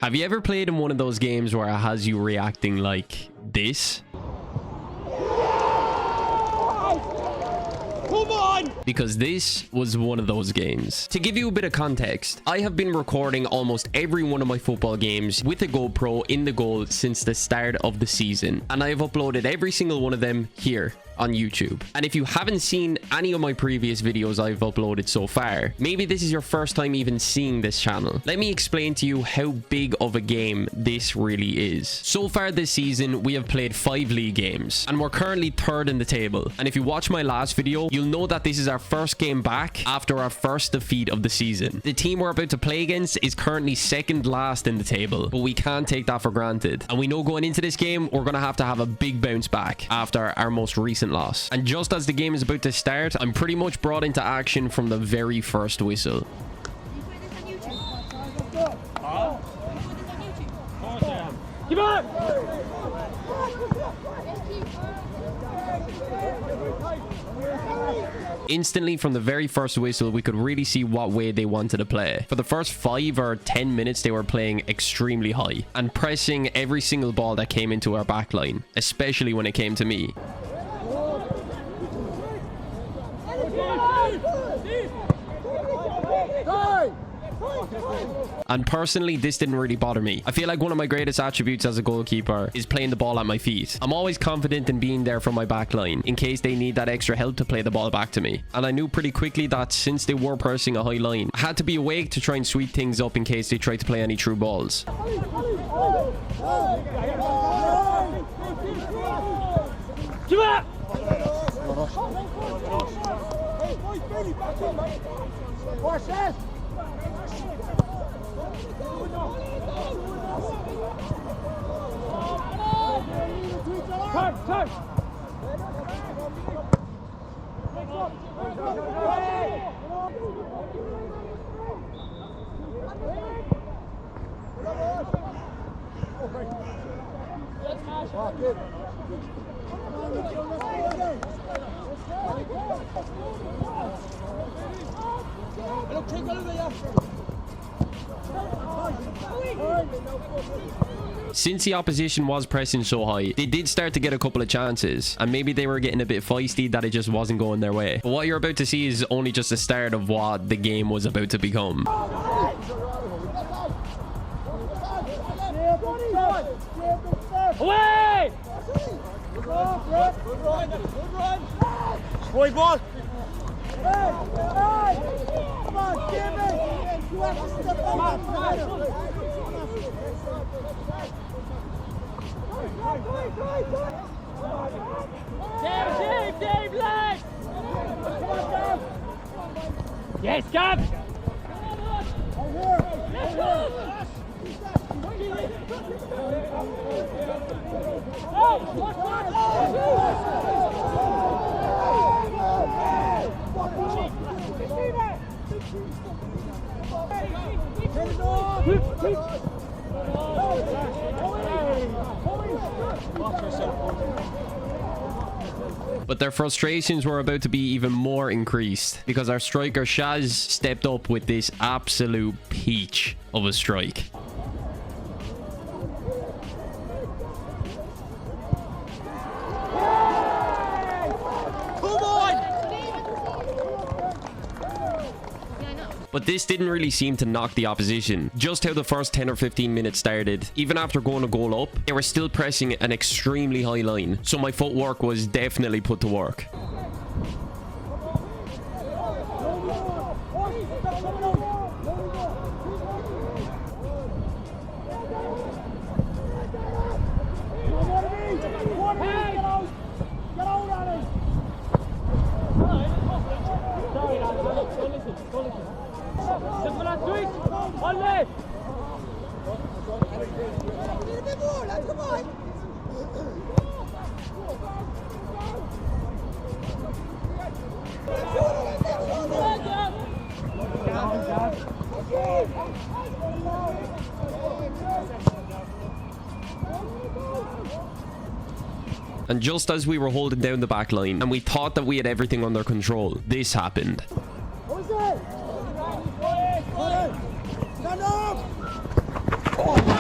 Have you ever played in one of those games where it has you reacting like this? Come on! Because this was one of those games. To give you a bit of context, I have been recording almost every one of my football games with a GoPro in the goal since the start of the season, and I have uploaded every single one of them here on YouTube. And if you haven't seen any of my previous videos I've uploaded so far, maybe this is your first time even seeing this channel. Let me explain to you how big of a game this really is. So far this season, we have played 5 league games, and we're currently 3rd in the table. And if you watch my last video, you'll know that this is our first game back after our first defeat of the season. The team we're about to play against is currently 2nd last in the table, but we can't take that for granted. And we know going into this game, we're gonna have to have a big bounce back after our most recent loss. And just as the game is about to start, I'm pretty much brought into action from the very first whistle. Give up! Instantly from the very first whistle, we could really see what way they wanted to play. For the first 5 or 10 minutes, they were playing extremely high and pressing every single ball that came into our back line, especially when it came to me. And personally, this didn't really bother me. I feel like one of my greatest attributes as a goalkeeper is playing the ball at my feet. I'm always confident in being there for my back line in case they need that extra help to play the ball back to me. And I knew pretty quickly that since they were pressing a high line, I had to be awake to try and sweep things up in case they tried to play any through balls. Give up! Watch this! Turn! Since the opposition was pressing so high, they did start to get a couple of chances, and maybe they were getting a bit feisty that it just wasn't going their way. But what you're about to see is only just the start of what the game was about to become. Away! Good run! Boy, ball! Come on, give it! You have to step up! Dave, lad! Yes, Gab! Let's go! But their frustrations were about to be even more increased because our striker Shaz stepped up with this absolute peach of a strike. But this didn't really seem to knock the opposition. Just how the first 10 or 15 minutes started, even after going a goal up, they were still pressing an extremely high line. So my footwork was definitely put to work. And just as we were holding down the back line and we thought that we had everything under control, this happened. Stand up!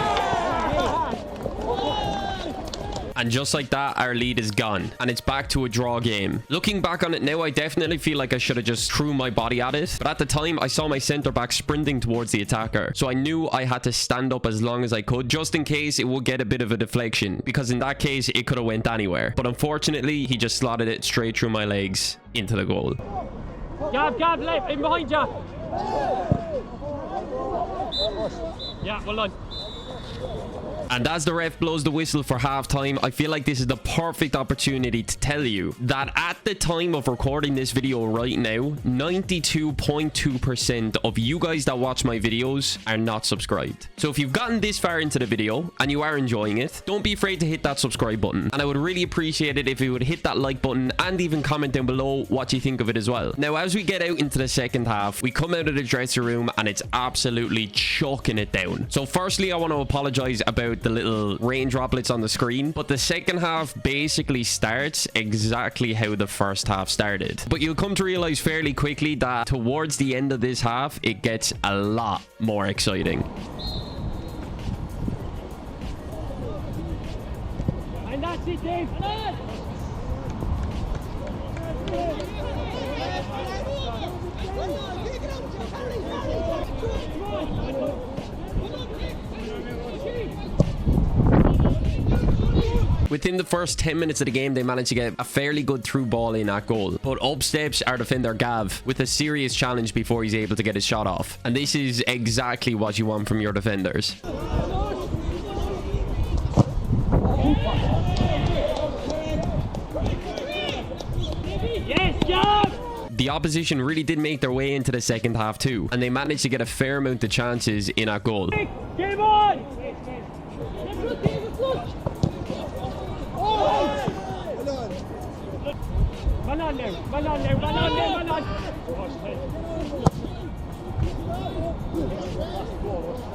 And just like that, our lead is gone. And it's back to a draw game. Looking back on it now, I definitely feel like I should have just threw my body at it. But at the time, I saw my center back sprinting towards the attacker. So I knew I had to stand up as long as I could, just in case it would get a bit of a deflection. Because in that case, it could have went anywhere. But unfortunately, he just slotted it straight through my legs into the goal. Gav, left, in behind you. Yeah, well done. And as the ref blows the whistle for halftime, I feel like this is the perfect opportunity to tell you that at the time of recording this video right now, 92.2% of you guys that watch my videos are not subscribed. So if you've gotten this far into the video and you are enjoying it, don't be afraid to hit that subscribe button. And I would really appreciate it if you would hit that like button and even comment down below what you think of it as well. Now, as we get out into the second half, we come out of the dressing room and it's absolutely chucking it down. So firstly, I want to apologize about the little rain droplets on the screen, but the second half basically starts exactly how the first half started. But you'll come to realize fairly quickly that towards the end of this half, it gets a lot more exciting. And that's it, Dave. Within the first 10 minutes of the game, they managed to get a fairly good through ball in at goal. But up steps our defender Gav with a serious challenge before he's able to get his shot off. And this is exactly what you want from your defenders. Yes, Gav! The opposition really did make their way into the second half too. And they managed to get a fair amount of chances in at goal. Game on! Run on there, run on there, run on there, run on.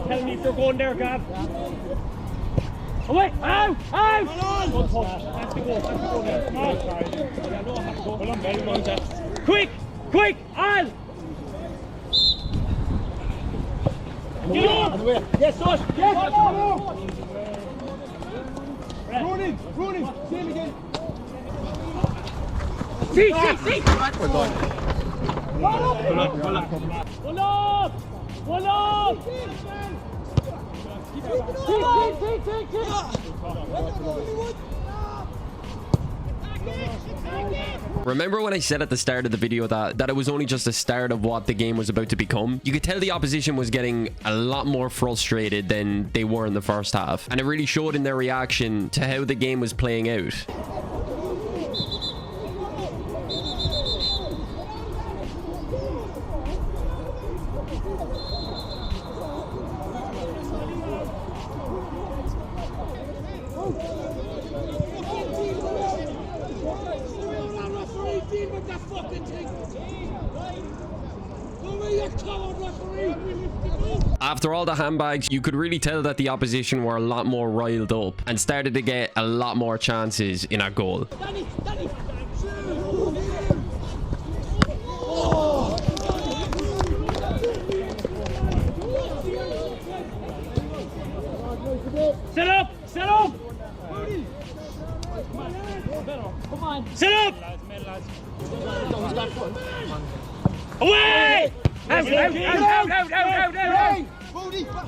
Tell me if they're going there, Gav. Away! Out! Out! Don't touch. Have to go. Have to go there. Oh, sorry. Yeah, no, I have to go. Hold on, very much. Quick! Quick! On! Get on! Yes, Josh! Yes! Running! Running! Same again! See! We're done. One up! One up! Remember when I said at the start of the video that it was only just the start of what the game was about to become? You could tell the opposition was getting a lot more frustrated than they were in the first half. And it really showed in their reaction to how the game was playing out. After all the handbags, you could really tell that the opposition were a lot more riled up and started to get a lot more chances in our goal. Set up! Set up! Come on! Set up! Away! Out!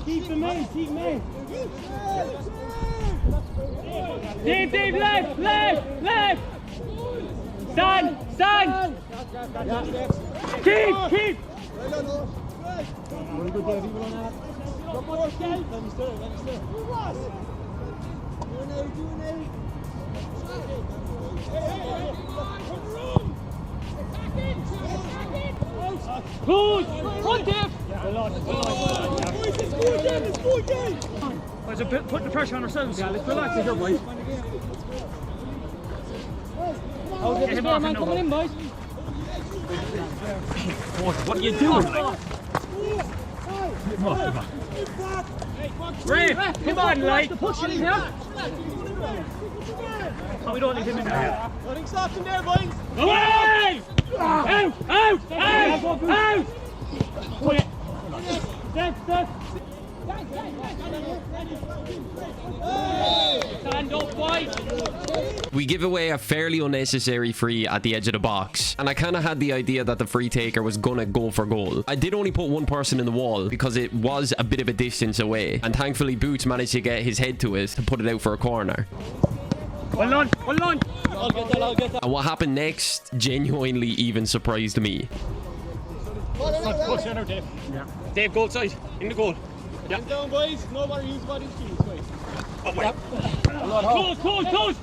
Keep him in! Keep him in! Dave! Left! Stand! Keep! Good! Run, Dave! Boys, put the pressure on ourselves. Yeah, let's relax here, boys. Get him off, man. Coming in, boys. What are you doing? Come on. Ray, come on, like. Push him here. Oh, we don't need him in there. Running soft in there, boys. Away! Out! Step! Stand up, boys! We give away a fairly unnecessary free at the edge of the box, and I kind of had the idea that the free taker was gonna go for goal. I did only put one person in the wall because it was a bit of a distance away, and thankfully Boots managed to get his head to it to put it out for a corner. Well done, well done. I'll get that. And what happened next genuinely even surprised me. Push in out, Dave. Yeah. Dave, goal side, in the goal. Yeah. Down, boys. Nobody use body's keys, boys. Oh, wait. Close.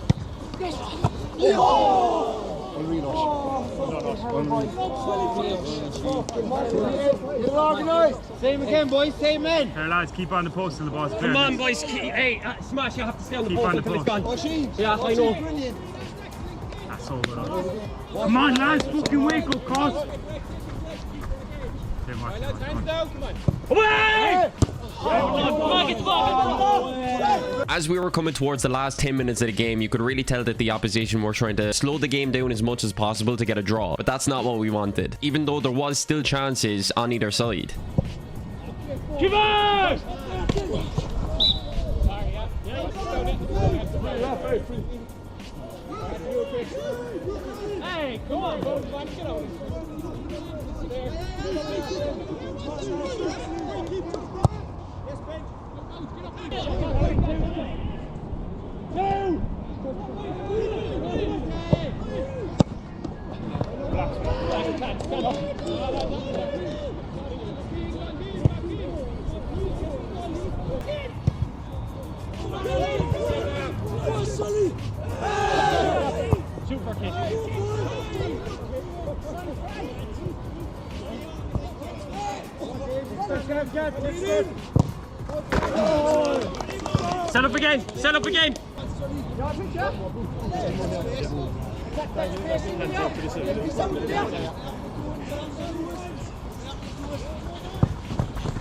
Same again, boys. Same men. Here, lads, keep on the post till the ball's clear. Come on, boys. Hey, Smash, you have to stay on the post until it's gone. Yeah, I know. That's so good. Come on, lads. Fucking wake up, cause. Away! As we were coming towards the last 10 minutes of the game, you could really tell that the opposition were trying to slow the game down as much as possible to get a draw, but that's not what we wanted, even though there was still chances on either side. Give us! Hey, come on, boys, get out. Super kick. Set up again.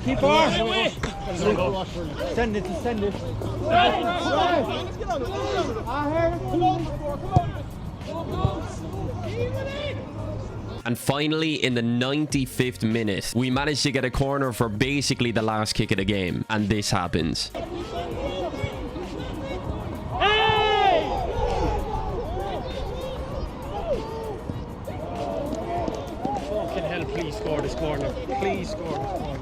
Keep on. Send it. And finally, in the 95th minute, we managed to get a corner for basically the last kick of the game, and this happens. Hey! Fucking hell, please score this corner. Please score this corner.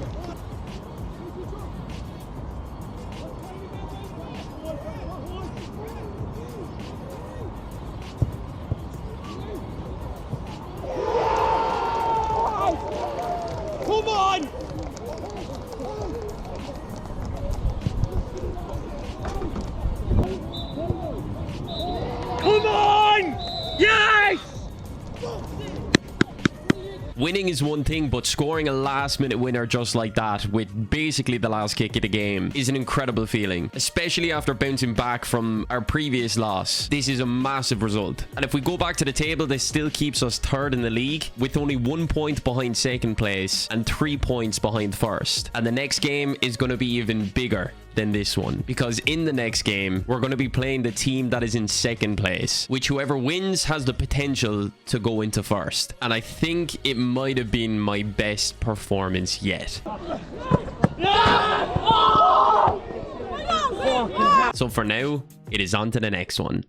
Come on! Come on! Yes! Winning is one thing, but scoring a last-minute winner just like that, with basically the last kick of the game, is an incredible feeling, especially after bouncing back from our previous loss. This is a massive result. And if we go back to the table, this still keeps us third in the league, with only 1 point behind second place and 3 points behind first. And the next game is going to be even bigger than this one, because in the next game we're going to be playing the team that is in second place, which whoever wins has the potential to go into first. And I think it might have been my best performance yet. So for now, it is on to the next one.